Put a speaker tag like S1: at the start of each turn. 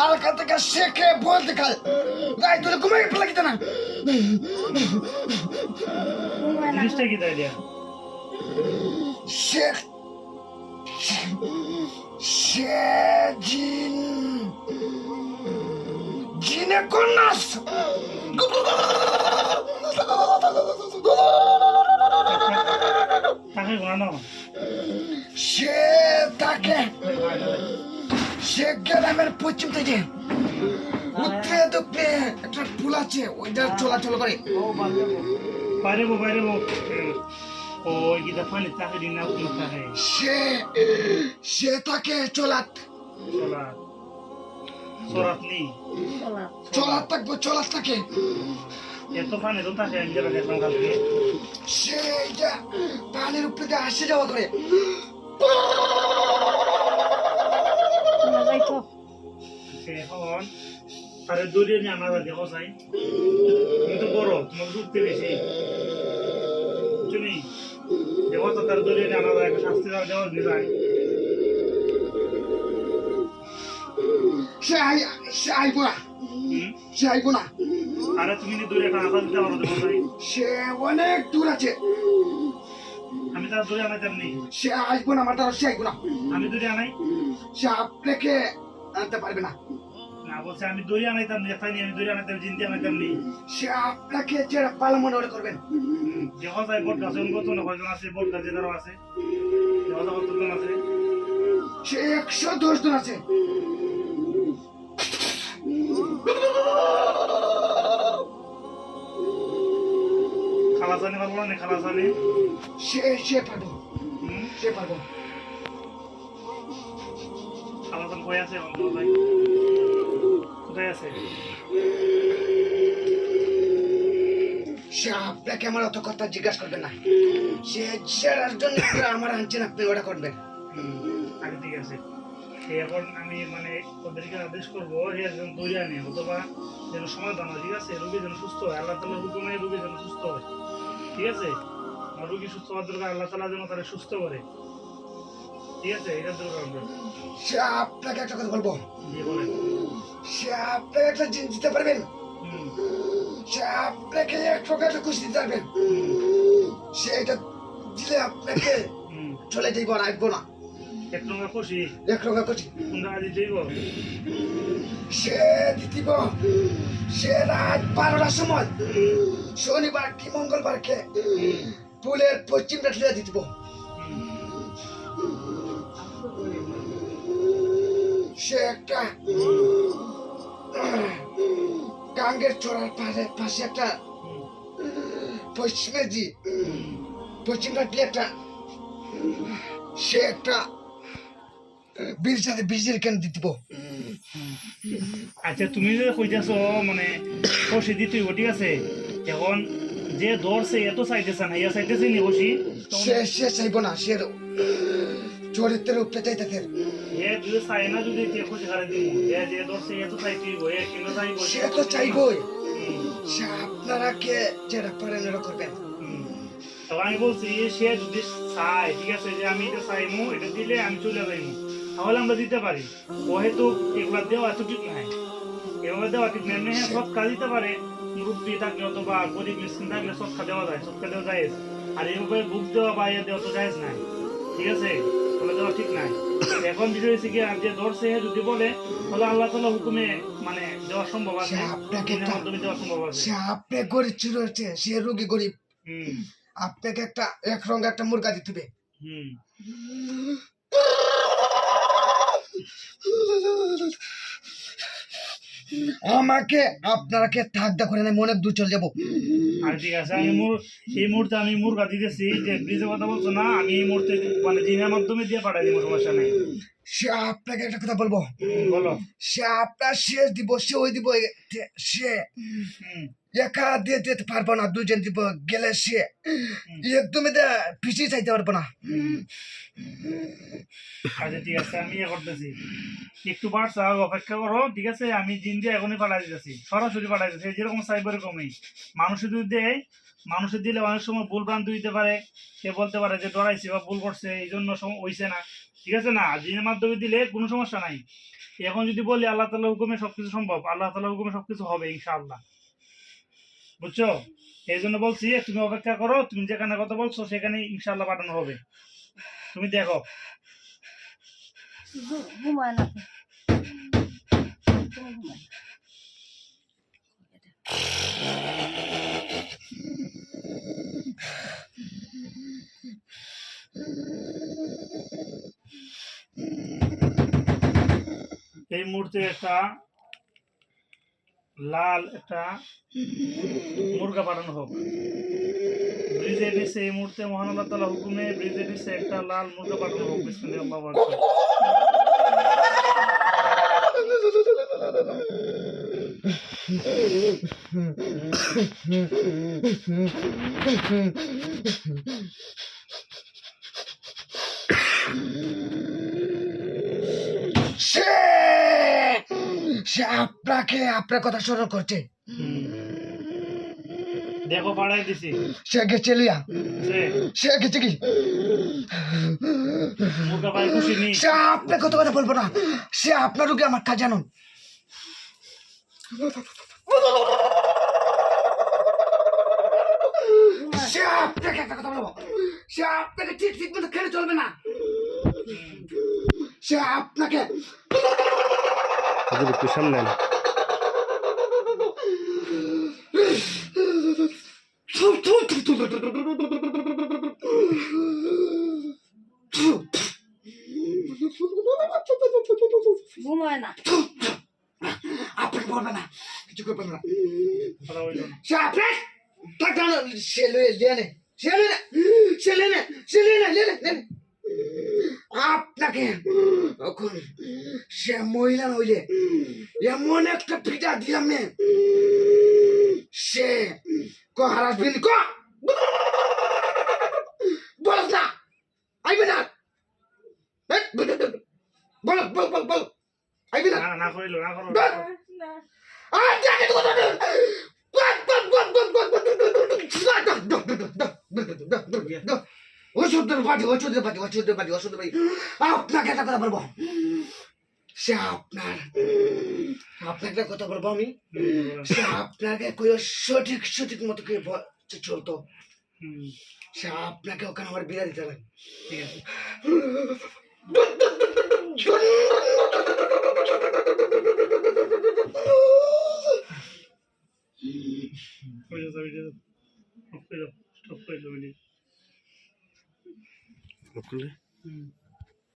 S1: আর থেকে শেখে বলতে খায় রাই তুলে ঘুমাই ফেলা কিতা না
S2: জিনিসটা কি তাই দিয়া
S1: শেখ সে জিনে কন্যাস
S2: তাকে ঘোরানো
S1: সে তাকে সে গ্রামের পশ্চিম থেকে উত্তরে দক্ষিণে একটা পুল আছে ওইটা চলাচল করে
S2: বাইরে ওই গিটা পানি তাকে দিন না উঠে থাকে
S1: সে তাকে চলাত
S2: সরাত নেই
S1: চলাত থাকে
S2: এত পানি তো থাকে আমি যেটা দেখলাম কালকে
S1: সে পানির উপরে দিয়ে আসে যাওয়া করে
S2: এখন তারে দৌড়িয়ে নিয়ে আমরা দেখো চাই তুমি তো বড় তোমার যুক্তি বেশি তুমি দেখো তো তার দৌড়িয়ে নিয়ে আমরা একটা শাস্তি দেওয়া যায়
S1: সে আইব না
S2: আরে তুমি দূরে একটা আশা দিতে পারো দেখো চাই
S1: সে অনেক দূর আছে
S2: আমি তার দূরে আনাই তেমনি
S1: সে আসবো না আমার দ্বারা সে আইব না
S2: আমি দূরে আনাই
S1: সে আপনাকে আনতে পারবে না
S2: না বলছে আমি দড়ি আনাইতাম দেখাইনি আমি দড়ি আনাইতাম জিন্দি আনাইতাম নি
S1: সে আপনাকে যারা পালা মনে করবেন
S2: দেখা যায় বট গাছ কত না কয়জন আছে বট গাছে ধরো আছে দেখা যায় কতজন আছে
S1: সে 110 জন আছে
S2: খালাসানি পারবো না খালাসানি
S1: সে পারবো
S2: খালাসান কই আছে অন্তর ভাই কোথায় আছে
S1: সে আপনাকে আমার অত কথা জিজ্ঞাসা করবেন না সে যার জন্য আমার আনছেন আপনি ওটা করবেন
S2: আগে ঠিক আছে এখন আমি মানে ওদেরকে আদেশ করবো একজন দৌড়ে আনে অথবা যেন সমাধান হয় ঠিক আছে রোগী যেন সুস্থ হয় আল্লাহ তালা হুকুমে রোগী যেন সুস্থ হয় ঠিক আছে আর রোগী সুস্থ হওয়ার দরকার আল্লাহ তালা যেন তারা সুস্থ করে ঠিক আছে এটা দরকার
S1: সে আপনাকে একটা কথা বলবো
S2: বলেন
S1: সে আপনাকে একটা জিনিস দিতে পারবেন সে আপনাকে এক প্রকার খুশি দিতে পারবেন সে এটা দিলে আপনাকে চলে যাইব আর আসবো না
S2: এক রঙা খুশি কোনটা আজ যাইব
S1: সে দিব সে রাত 12টার সময় শনিবার কি মঙ্গলবারকে পুলের পশ্চিমটা ঠেলে দিব সে একটা গাঙ্গের চড়ার পাশে একটা পশ্চিমটা ঠেলে একটা সে একটা বীজের কেন দিব
S2: আচ্ছা তুমি যে কইতেছো মানে খুশি দিতেই ঠিক আছে এখন যে ধরছে এত চাইতেছে না ইয়া চাইতেছে নি খুশি
S1: সে চাইব না সে চরিত্রের উপরে চাইতেছে
S2: যদি চাই না যদি খুশি হারে দিব যে ধরছে এত চাইতেই
S1: সে তো চাইবই সে আপনারা কে যেটা পারেন এটা করবেন
S2: তবে আমি বলছি সে যদি চায় ঠিক আছে যে আমি এটা চাইমু এটা দিলে আমি চলে যাইমু তাহলে আমরা দিতে পারি ও হয়তো এগুলা দেওয়া এত ঠিক নাই এভাবে দেওয়া ঠিক নাই হ্যাঁ সৎকা দিতে পারে মুরব্বী থাকলে অথবা গরিব মিসকিন থাকলে সৎকা দেওয়া যায় সৎকা দেওয়া যায় আর এইভাবে বুক দেওয়া বা ইয়ে দেওয়া তো যায় নাই ঠিক আছে বলে দেওয়া ঠিক নাই এখন বিষয় হচ্ছে কি যে ধরছে যদি বলে তাহলে আল্লাহ তাআলা হুকুমে মানে দেওয়া সম্ভব আছে মাধ্যমে দেওয়া সম্ভব আছে
S1: সে আপনি গরিব ছিল সে রোগী গরিব আপনাকে একটা এক রঙ একটা মুরগা দিতে হবে আমাকে আপনাকে থাকদা করে না মনে দূর চলে যাবো
S2: আর ঠিক আছে আমি এই মুহূর্তে আমি মুরগা দিতেছি যে ব্রিজের কথা বলছো না আমি এই মুহূর্তে মানে জিনের মাধ্যমে দিয়ে পাঠাই দিব সমস্যা নেই
S1: সে আপনাকে একটা কথা বলবো,
S2: বলো।
S1: সে আপনার শেষ দিব, সে ওই দিব, সে
S2: হুম,
S1: একা দিয়ে যেতে পারবো না, দুজন দিব গেলে সে একদমই পিছিয়ে চাইতে পারবো না।
S2: আচ্ছা ঠিক আছে, আমি ইয়ে করতেছি, একটু বাড়ছে অপেক্ষা করো, ঠিক আছে? আমি জিন দিয়ে এখনই পাঠাই দিতেছি, সরাসরি পাঠাই দিতেছি, যেরকম চাইবো এরকমই। মানুষে যদি দেয়, মানুষের দিলে অনেক সময় ভুল ভ্রান্তি দিতে পারে, সে বলতে পারে যে ডরাইছে বা ভুল করছে, এই জন্য হইছে না, ঠিক আছে না? জিনের মাধ্যমে দিলে কোনো সমস্যা নাই। এখন যদি বলি আল্লাহ তাআলার হুকুমে সবকিছু সম্ভব, আল্লাহ তাআলার হুকুমে সবকিছু হবে ইনশাআল্লাহ, বুঝছো? এই জন্য বলছি তুমি অপেক্ষা করো, তুমি যেখানে কথা বলছো সেখানে ইনশাআল্লাহ পাঠানো হবে, তুমি দেখো।
S3: ঘুমায় না তো। তুমি ঘুমায়।
S2: এই মুহূর্তে একটা লাল একটা মুরগা পাঠানো হোক ব্রিজের নিচে। এই মুহূর্তে মহান আল্লাহ তাআলা হুকুমে ব্রিজের নিচে একটা লাল মুরগা পাঠানো হোক। বিসমিল্লাহির রহমানির রহিম।
S1: সে সে আপনাকে আপনার কথা স্মরণ করছে।
S2: দেখো পাঠাই দিছি,
S1: সে গেছে লিয়া,
S2: সে
S1: সে গেছে কি?
S2: মুরগা পাই খুশি নেই।
S1: সে আপনার কত কথা বলবো না, সে আপনার রোগে আমার কাজ জানুন। সে আপনাকে একটা কথা বলবো, সে আপনাকে ঠিক ঠিক মতো খেলে চলবে না, সে আপনাকে
S4: একটু সামনে আন।
S3: ঘুমায় না।
S1: আপনাকে বলবে না, কিছু করবে না।
S2: কথা হইলো না।
S1: সে আপনার সে লেনে সে লেনে সে লেনে সে লেনে লেনে লেনে আপনাকে এখন সে মহিলা হইলে এমন একটা পিঠা দিলাম নে, সে হারাসবিন বল না, আইবে না, বল বল বল বল, আইবে না।
S2: না না করিল না করো
S3: না।
S1: আর দেখে তো কথা ওষুধের পাটি ওষুধের পাটি ওষুধের পাটি ওষুধের পাটি। আপনাকে একটা কথা বলবো, সে আপনাকে একটা কথা বলবো আমি, সে আপনাকে কই সঠিক সঠিক মতো করে চলতো, সে আপনাকে ওখানে আমার বিয়ে দিতে হবে।
S2: ঠিক আছে। হয়ে যাবে, হয়ে যাবে। স্টপ করে দাও, স্টপ করে দাও।
S4: খুলে
S2: হুম।